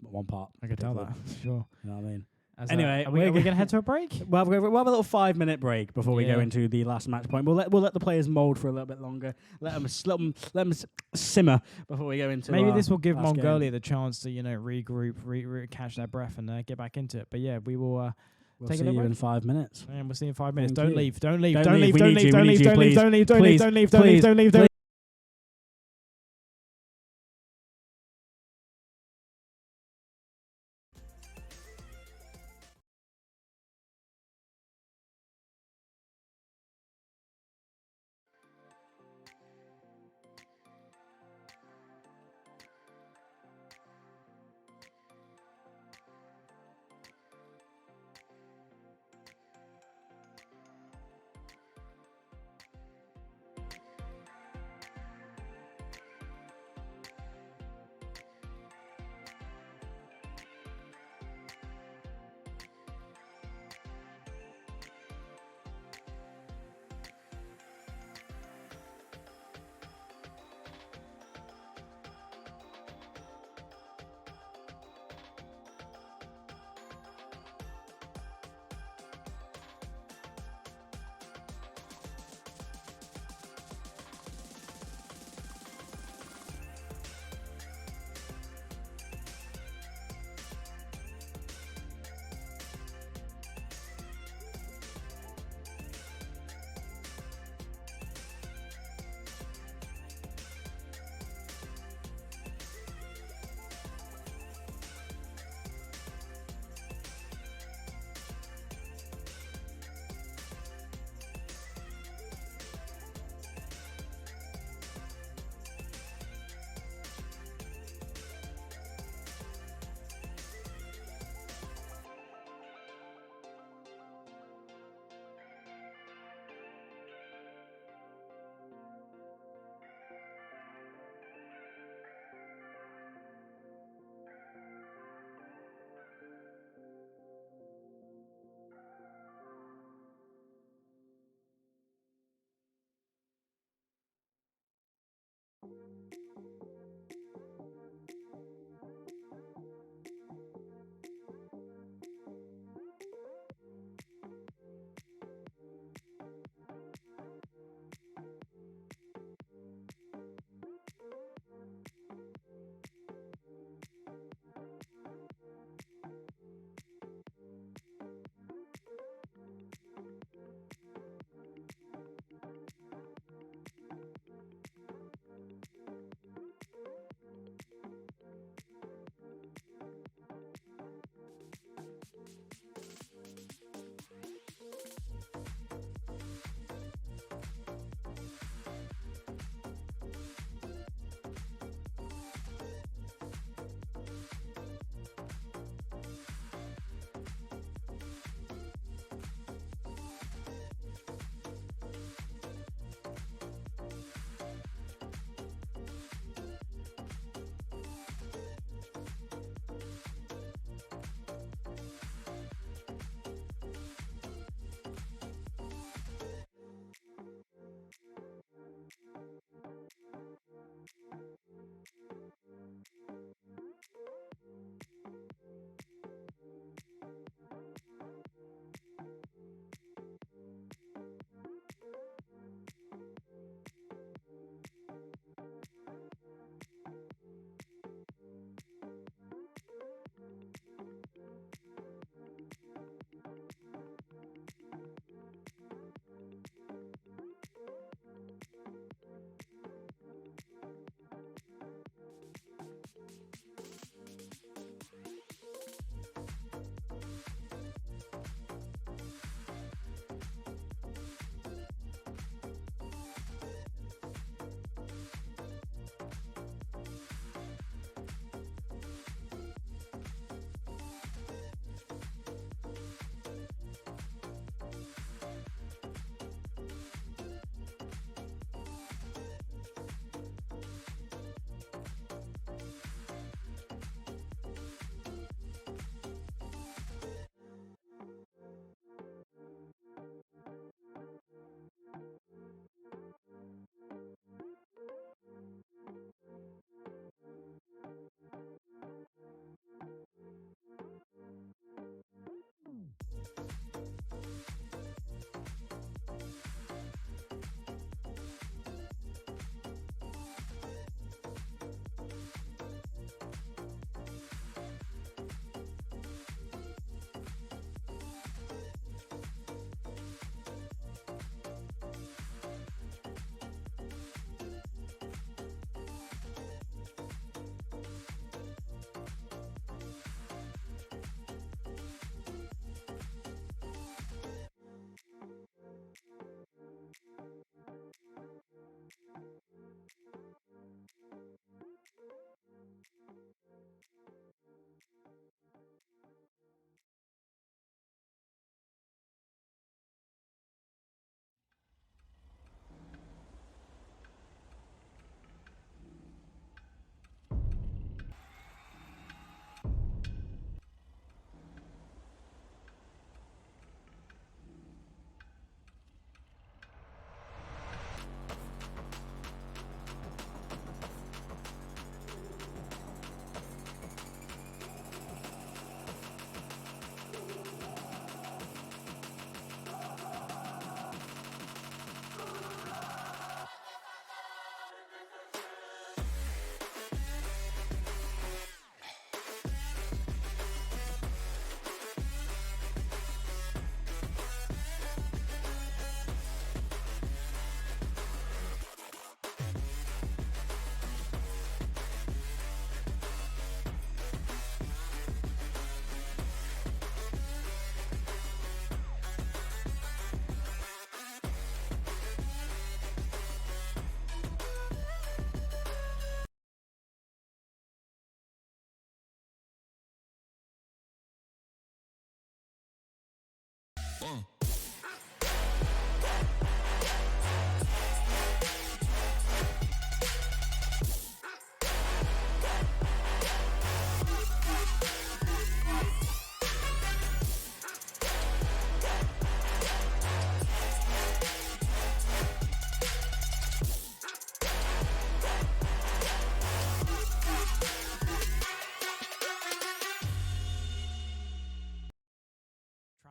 One part. I could tell that. Sure. You know what I mean? Anyway, are we going to head to a break? Well, we'll have a little 5-minute break before we go into the last match point. We'll let the players mould for a little bit longer. Let them simmer before we go into. Maybe this will give Mongolia the chance to regroup, catch their breath, and get back into it. But yeah, we will. We'll see you in 5 minutes. And we'll see you in 5 minutes. Don't leave. Don't leave.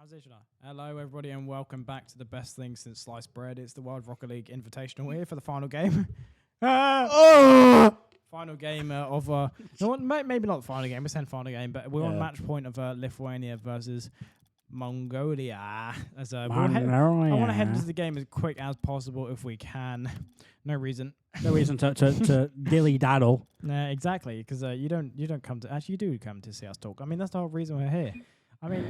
Transition. Hello, everybody, and welcome back to the best thing since sliced bread. It's the World Rocket League Invitational. We're here for the final game. Final game of maybe not the final game. We're saying final game, but we're on match point of Lithuania versus Mongolia. As I want to head into the game as quick as possible if we can. No reason to dilly daddle. Nah, exactly, because you don't come to you do come to see us talk. I mean, that's the whole reason we're here. I mean,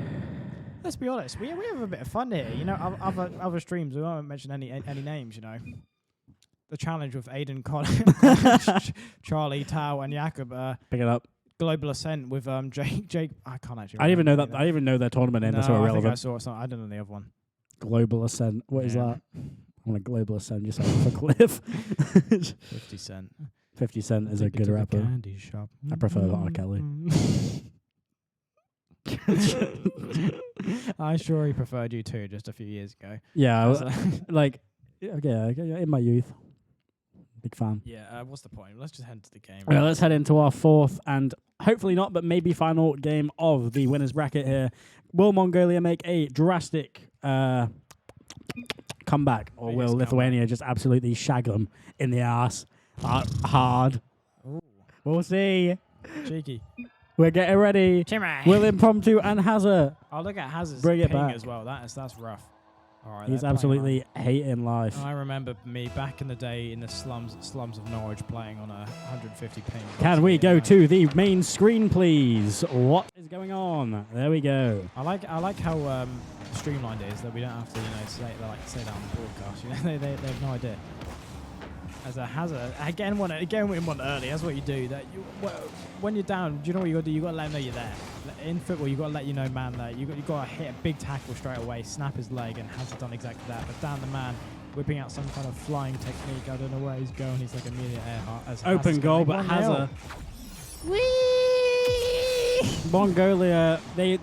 let's be honest. We have a bit of fun here. You know, other streams. We won't mention any names. You know, the challenge with Aiden, Colin, Charlie, Tao, and Jakob. Pick it up. Global Ascent with Jake. I can't actually. I didn't even know that. I didn't even know their tournament name. That's so irrelevant. I think I saw something. I don't know the other one. Global Ascent. What is that? I want a global ascent yourself off a cliff. 50 Cent. 50 Cent is a good rapper. Candy shop. I prefer R. Kelly. I'm sure he preferred you too just a few years ago. Yeah, in my youth. Big fan. Yeah, what's the point? Let's just head to the game. Well, let's head into our fourth and hopefully not, but maybe final game of the winners bracket here. Will Mongolia make a drastic comeback, or will Lithuania just absolutely shag them in the ass hard? Ooh. We'll see. Cheeky. We're getting ready. Will Impromptu and Hazard. Oh, look at Hazard's Bring it ping back. as well. That's rough. All right, he's absolutely hating life. I remember me back in the day in the slums of Norwich playing on a 150 ping. Can we go to the main screen, please? What is going on? There we go. I like how streamlined it is that we don't have to say that on the broadcast. You know, they have no idea. As a Hazard again we won early. That's what you do. That when you're down, do you know what you got to do? You got to let them know you're there. In football, you got to let man that you got to hit a big tackle straight away, snap his leg, and Hazard done exactly that. But down the man, whipping out some kind of flying technique. I don't know where he's going. He's like immediate air as open goal, but Hazard. Whee! Mongolia. I think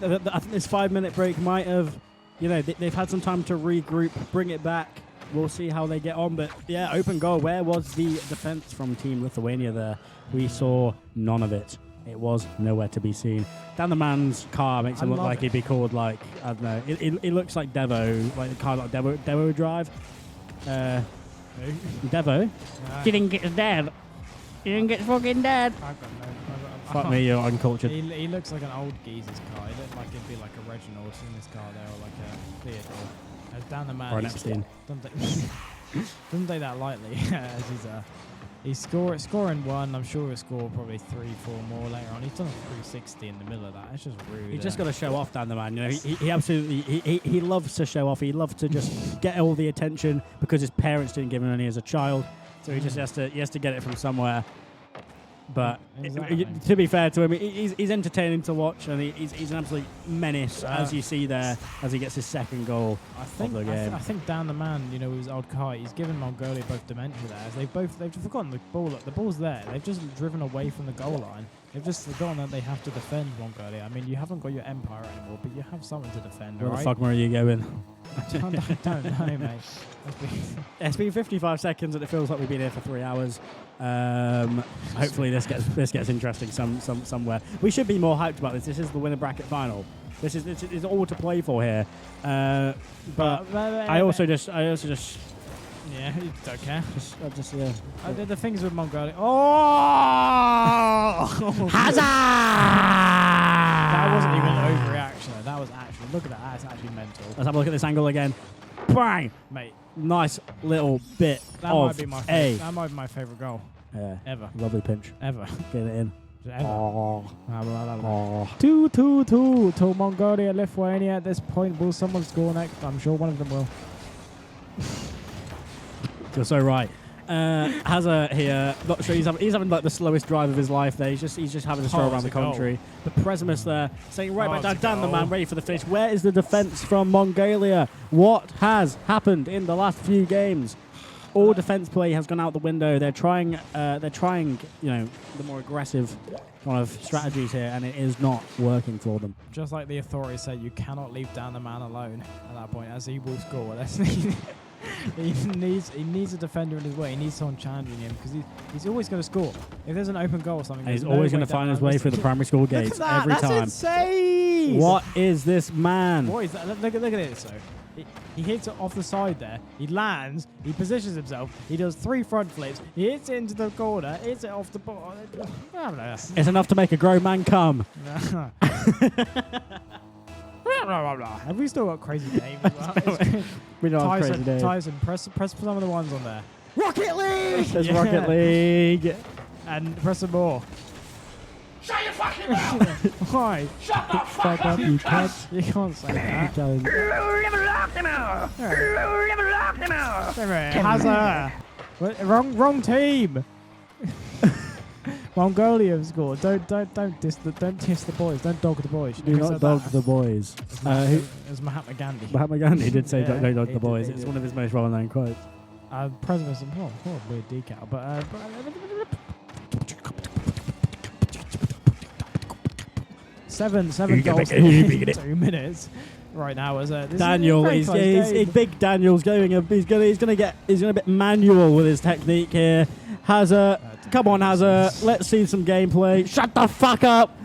this 5-minute break might have, they've had some time to regroup, bring it back. We'll see how they get on, but yeah, open goal. Where was the defense from Team Lithuania there? We saw none of it. It was nowhere to be seen. Down the man's car makes him look like he'd be called I don't know. It looks like Devo, like a car like Devo would drive. Devo? You didn't get dead. You didn't get fucking dead. Fuck me, you're uncultured. He looks like an old geezer's car. He looked like it'd be like a Reginald in this car there, or like a Theodore. Down the man, or an Epstein. Doesn't take that lightly. As he's scoring one. I'm sure he'll score probably 3-4 more later on. He's done a 360 in the middle of that. It's just rude. He's just got to show off, down the man. He absolutely he loves to show off. He loves to just get all the attention because his parents didn't give him any as a child. So he just has to get it from somewhere. But to be fair to him, he's entertaining to watch, and he's an absolute menace, as you see there, as he gets his second goal of the game. I think down the man, with his old car, he's given Mongolia both dementia there. As they've forgotten the ball. The ball's there. They've just driven away from the goal line. They've just forgotten that they have to defend Mongolia. I mean, you haven't got your empire anymore, but you have something to defend. Where the fuck are you going? I don't know, mate. It's been 55 seconds, and it feels like we've been here for 3 hours. Hopefully, this gets interesting somewhere. We should be more hyped about this. This is the winner bracket final. This is all to play for here. But I also just. Yeah, you don't care. I did the things with Mongolia. Oh! Hazard! That wasn't even an overreaction. That was actually, look at that. That's actually mental. Let's have a look at this angle again. Bang! Mate. Nice little bit that might be my favorite. That might be my favorite goal. Yeah. Ever. Lovely pinch. Ever. Get it in. Ever. 2-2-2 to Mongolia, Lithuania. At this point, will someone score next? I'm sure one of them will. You're so right. Hazard here, not sure he's having like the slowest drive of his life there. He's just having to stroll around the country. But Presimus there, saying right back down the man, ready for the finish. Where is the defense from Mongolia? What has happened in the last few games? All defense play has gone out the window. They're trying, the more aggressive kind of strategies here, and it is not working for them. Just like the authorities said, you cannot leave down the man alone at that point, as he will score. he needs a defender in his way. He needs someone challenging him because he's always going to score. If there's an open goal or something, And he's there's no always way going to find down his way this- through the primary school Look at gates that, every that's time. insane. What is this man? What is that? Look at this though. He hits it off the side there. He lands. He positions himself. He does 3 front flips. He hits it into the corner. Hits it off the ball. I don't know. It's enough to make a grown man come. Have we still got crazy names? As well? We don't have crazy days. Tyson, press some of the ones on there. Rocket League! There's Yeah. Rocket League. And press some more. Shut your fucking mouth! Why? Shut the Fuck up, you cunt. You can't say that. Hazard. Wrong team. Mongolia have scored. Don't diss the boys. Don't dog the boys. Do not dog the boys. It's Mahatma Gandhi. Mahatma Gandhi did say Yeah, don't dog he the did, boys. he It's did. one of his most well-known quotes. President and weird decal, but 7 goals in 2 minutes. Right now, as this Daniel, is a very close game. big Daniel's going. He's gonna get manual with his technique here. Hazard, come on Hazard, let's see some gameplay. Shut the fuck up,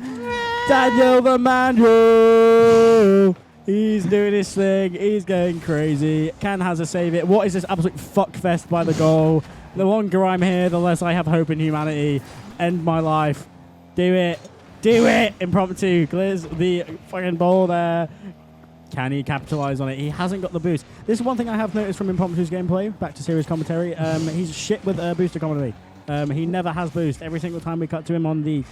Daniel the manual. He's doing his thing. He's going crazy. Can Hazard save it? What is this absolute fuck fest by the goal? The longer I'm here, the less I have hope in humanity. End my life. Do it. Do it. Impromptu clears the fucking ball there. Can he capitalize on it? He hasn't got the boost. This is one thing I have noticed from Impromptu's gameplay. Back to serious commentary. He's shit with booster commentary. He never has boost. Every single time we cut to him on the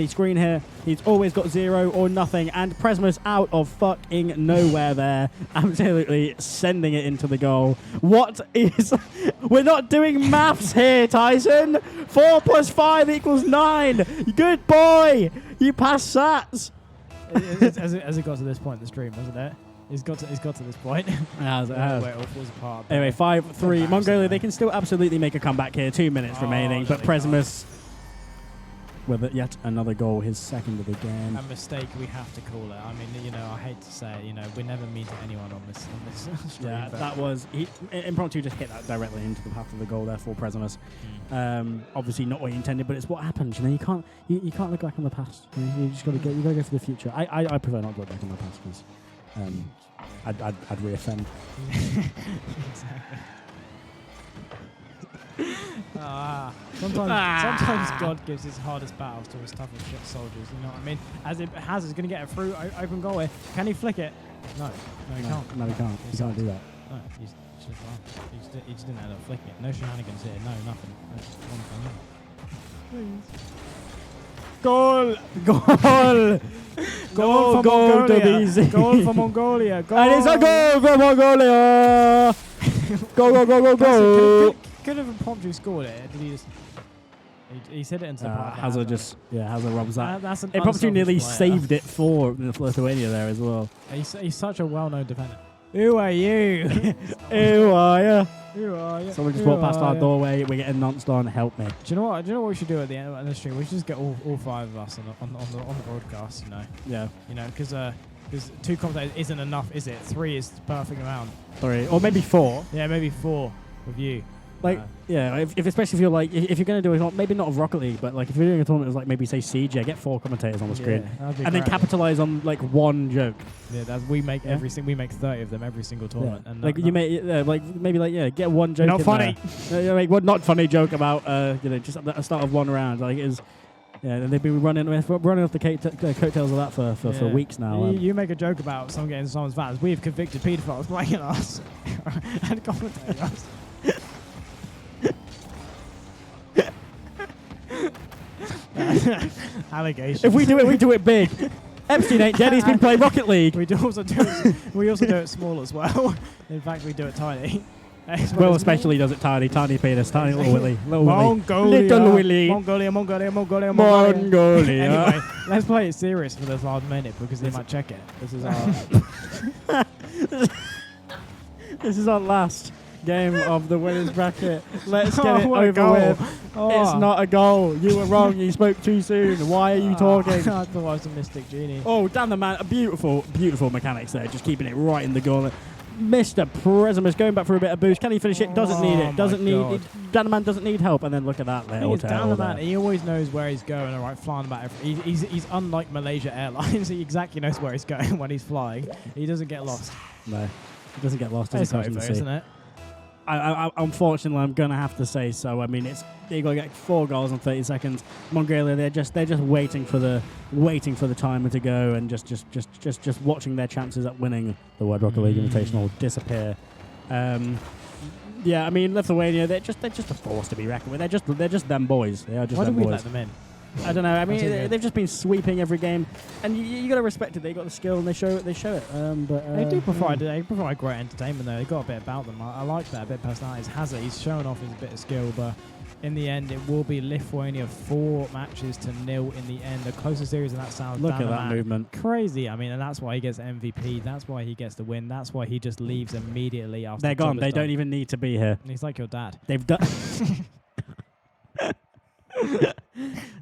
screen here, he's always got 0 or nothing. And Presmus out of fucking nowhere there, absolutely sending it into the goal. What is? We're not doing maths here, Tyson. 4 + 5 = 9. Good boy. You passed sats. As it got to this point in the stream, hasn't it? He's got to this point. It has. Where it all falls apart. Anyway, 5-3. Embarrassing, Mongolia, though. they can still absolutely make a comeback here. 2 minutes remaining. no, But they can't. Presmus with yet another goal, his second of the game. A mistake we have to call it. I mean, I hate to say it, we never mean to anyone on this stream. Yeah, but that was Impromptu just hit that directly into the path of the goal there for Presmus. Obviously not what he intended, but it's what happens. You can't look back on the past. You just gotta go for the future. I prefer not to look back on the past because I'd reoffend. Exactly. Sometimes God gives his hardest battles to his toughest shit soldiers. You know what I mean? As it has, is going to get it through open goal here. Can he flick it? No, he can't. No, he can't. He can't do that. No, he's just wrong. He just didn't end up flicking it. No shenanigans here. No, nothing. No, just one thing. Goal! Goal! Goal for Mongolia! Goal for Mongolia! Goal! And it's a goal for Mongolia! Go! Could have Impromptu scored it. Did he just? He hit it into the bar. Hazard Hazard robs that. That's an Impromptu nearly unselfish player. saved it for Lithuania there as well. He's such a well-known defender. Who are you? Who are ya? Who are you? Someone just Who walked past are our ya? doorway. We're getting nonced on. Help me. Do you know what? We should do at the end of the stream? We should just get all 5 of us on the broadcast. Yeah. Because 2 commentators isn't enough, is it? 3 is the perfect amount. 3 or maybe 4. Yeah, maybe 4 with you. If especially if you're if you're gonna do it, maybe not of Rocket League, but if you're doing a tournament, it's maybe say Siege, get 4 commentators on the screen, that'd be and then great. capitalize on one joke. Yeah, we make we make 30 of them every single tournament. Yeah. And Get one joke. Not in funny. There. Make one not funny joke about just at the start of one round. And they've been running off the coattails of that for weeks now. You make a joke about someone getting someone's vans. We've convicted paedophiles playing us and commentating us. Allegations. If we do it big. Epstein ain't dead. He's been playing Rocket League. We also do it small as well. In fact, we do it tiny. Will especially does it tiny penis, tiny little Willy. Mongolia. Little Willy. Mongolia. Mongolia. Anyway, let's play it serious for this last minute because they might check it. This is our this is our last game of the winners bracket. Let's get it what a over goal. with. It's not a goal. You were wrong. You spoke too soon. Why are you talking? I thought I was a Mystic Genie. Oh, damn the man. Beautiful, beautiful mechanics there. Just keeping it right in the goal. Mr. Presimus going back for a bit of boost. Can he finish it? Doesn't need Oh it. Doesn't my need God. it. Danaman doesn't need help. And then look at that little It's down tail the man. there. He always knows where he's going. All right, flying about. He's unlike Malaysia Airlines. He exactly knows where he's going when he's flying. He doesn't get lost. No, he doesn't get lost. It's Doesn't over, cross in the sea. isn't it? Unfortunately, I'm gonna have to say so. I mean, they got to get 4 goals in 30 seconds. Mongolia, they're just waiting for the timer to go and just watching their chances at winning the World Rocket League Invitational disappear. Yeah, I mean, Lithuania, they're just a force to be reckoned with. They're just them boys. They are just Why them did we boys. let them in? I don't know. I mean, That's it. they've just been sweeping every game, and you got to respect it. They got the skill, and they show it. But They do provide great entertainment though. They got a bit about them. I like that, a bit of personality. Hazard, he's showing off his bit of skill, but in the end, it will be Lithuania 4 matches to 0 in the end. The closest series, and that sounds look down at the that man. movement. Crazy. I mean, and that's why he gets MVP. That's why he gets the win. That's why he just leaves immediately after. They're the job gone. is They done. don't even need to be here. He's like your dad. They've done.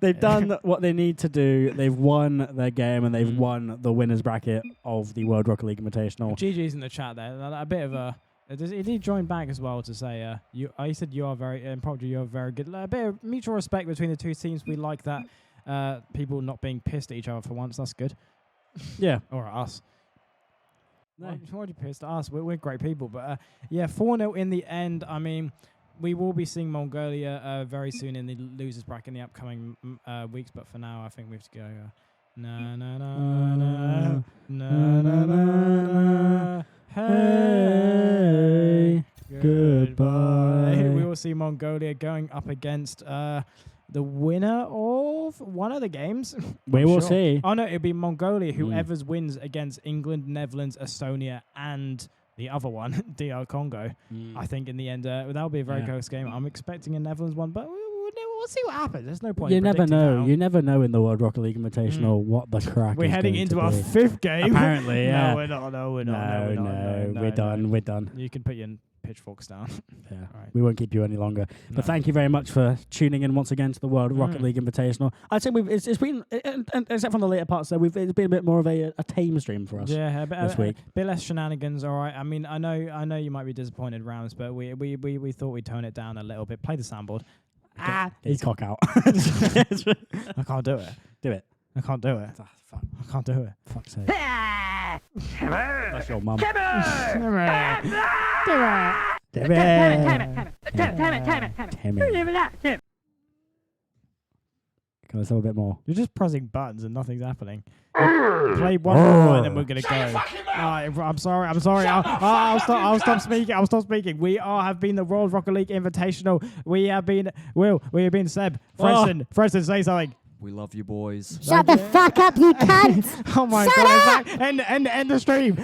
They've done what they need to do. They've won their game, and they've won the winners bracket of the World Rocket League Invitational. GG's in the chat there. A bit of a. He did join back as well to say, he said you are very, and probably you are very good. A bit of mutual respect between the two teams. We like that. People not being pissed at each other for once. That's good. Yeah. Or at us. No. Why are you pissed at us? We're great people. But yeah, 4-0 in the end. I mean, we will be seeing Mongolia very soon in the losers bracket in the upcoming weeks. But for now, I think we have to go. Na na na na na na na. Hey, goodbye. We will see Mongolia going up against the winner of one of the games. We will see. Oh no, it'll be Mongolia. Whoever wins against England, Netherlands, Estonia, and the other one, DR Congo. I think in the end, that'll be a very close game. I'm expecting a Netherlands one, but we'll see what happens. There's no point. You in never predicting know. now. You never know in the World Rocket League Invitational what the crack We're is heading going into to our be. 5th game. Apparently, yeah. No, we're not. No, we're not. No, we're done. We're done. You can put your pitchforks down. Yeah, Right. we won't keep you any longer. No. But thank you very much for tuning in once again to the World Rocket League Invitational. I'd say it's been, except from the later parts, there it's been a bit more of a tame stream for us. Yeah, this week. A bit less shenanigans. All right. I mean, I know you might be disappointed, Rams, but we thought we'd tone it down a little bit. Play the soundboard. He's cock out. I can't do it. Do it. I can't do it. Ah, fuck. I can't do it. Fuck's sake. That's your mum. Can I have a bit more? You're just pressing buttons and nothing's happening. Play one more and then we're gonna go. I'm sorry. I'll stop speaking. We have been the World Rocket League Invitational. We have been Seb. Preston, say something. We love you, boys. Shut the fuck up, you cunt! Oh my god! End the stream.